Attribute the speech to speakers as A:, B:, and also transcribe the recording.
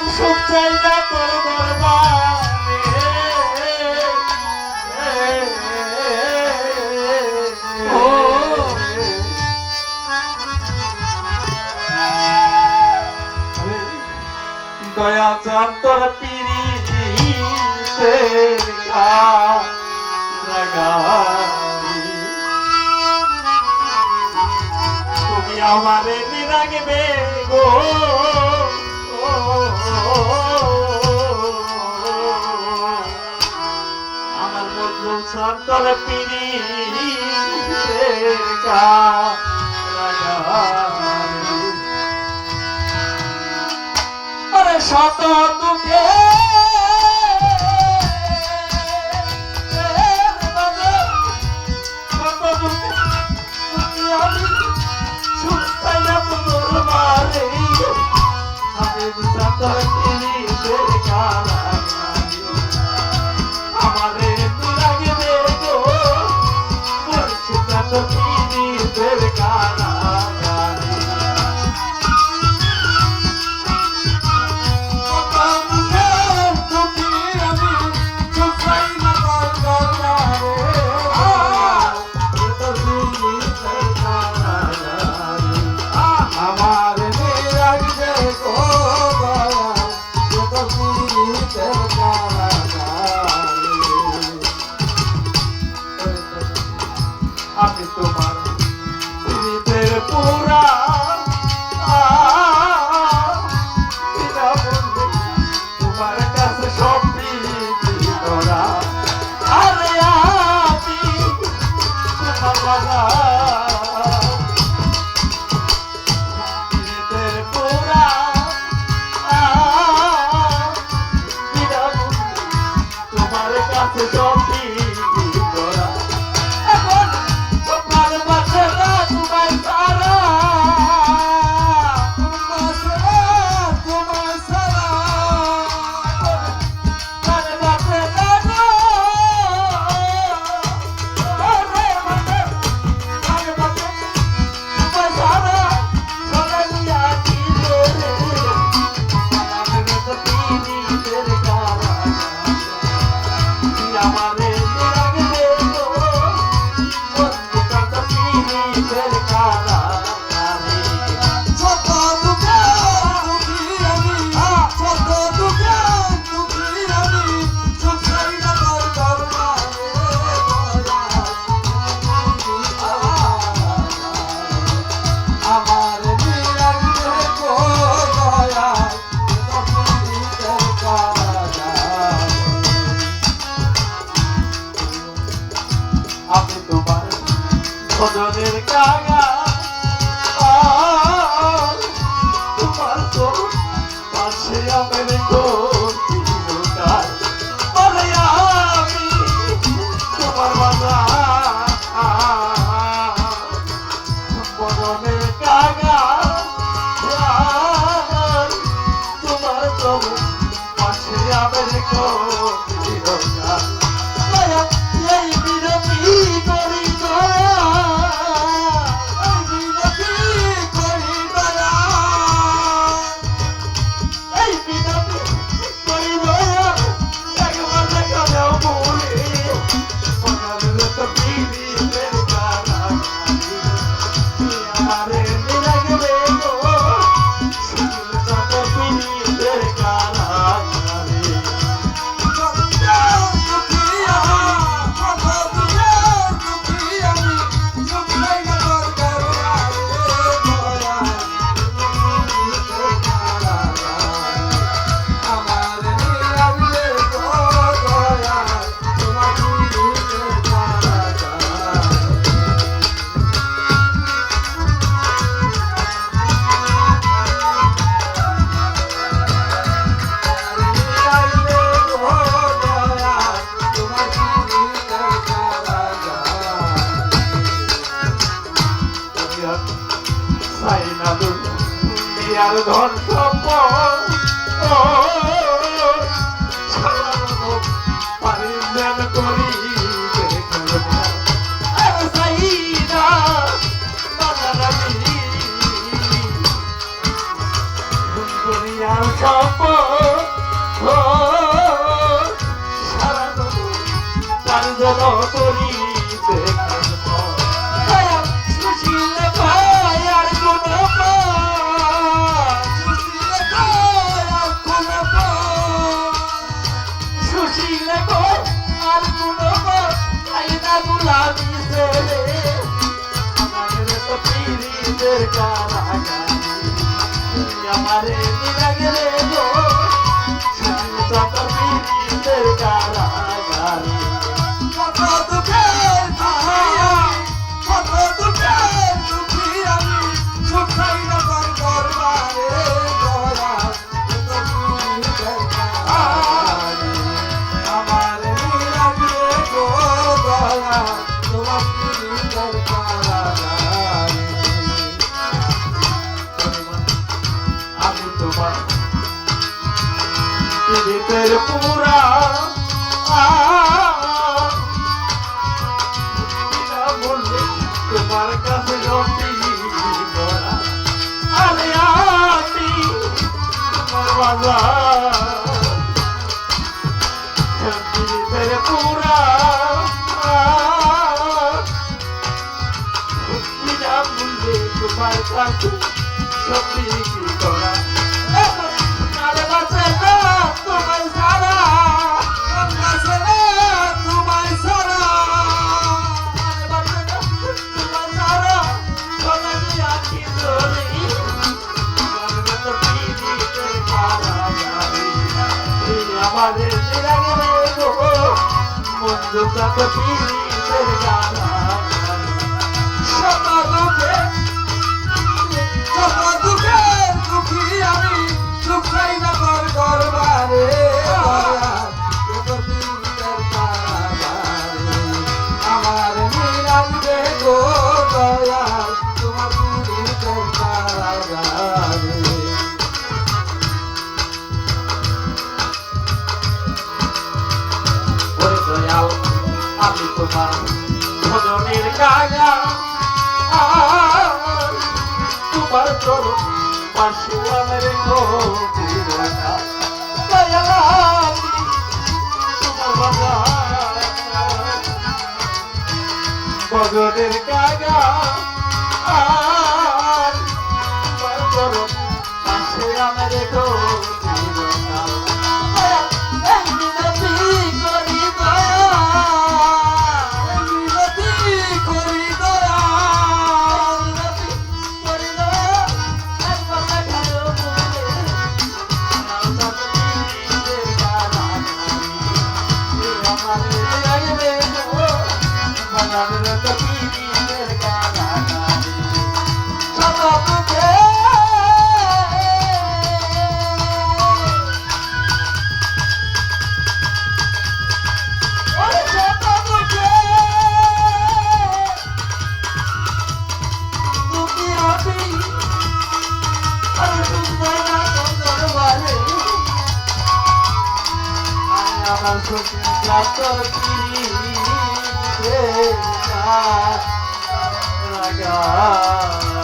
A: সুখ চাই না তোর দরবারে দয়া চান তোর পিরিতের তুমি আমারে নিরাগবে গো আমার মজলুম সন্তর পিরিতের আরে শত দুঃখে আমি তোমার স্মৃতির পুরা তোমার কাছে সব তোরা আরে আমি তোমার স্মৃতির পুরা তোমার কাছে সব আমি তোমার ভজনের কাগা তোমার তো পাশে আমার আমি তোমার বাধা ভজনের কাগা তোমার তো পাশে আমার আর ধন সম্পদ পারিলেন করি দুনিয়ার সম্পদ সারা তার জন্য করি সুশীল ভাই আর কোন সুশীল আর কোন আইনা গুলামি ছেড়ে আমাদের তো পীরিতের কারাগারি আমারে নিরা গেলে গো সুশীল তো পীরিতের কারাগারি
B: কত দুঃখের কত দুঃখের দুঃখী আমি সুখাই না তোর দরবারে দয়া কত পীড়িতের কারাগারে আমার নিরাগে গো দয়া তোমার পীড়িতের কারাগারে
A: আমি তোমার পীরিতের পুরা বললে তোমার কাছে রটি করা আরে আমি তোমার বাজার পীরিতের পুরা বললে তোমার কাছে সত্যি কি করা আরে বাঁচে না তোমার সারা
B: তোমায় সারা
A: আমাদের বন্ধু কত পীড়িতের গানা
B: শত দুঃখে দুঃখী আমি সুখ চাই না তোর দরবারে কত পীড়িতের কারাগারে আমার নিরাগে গো দয়া তোমার পীড়িতের কারাগারে
A: ওরে দয়াল আমি তোমার ভজনের গায়া তোমার চরণ পাশে আমার গোবিরা দয়াল আমি তোমার বাজার ভজনের গায়া তোমার চরণ পাশে আমার গোবিরা
B: মিনতি করি দয়া
A: আমার সুখী রাগা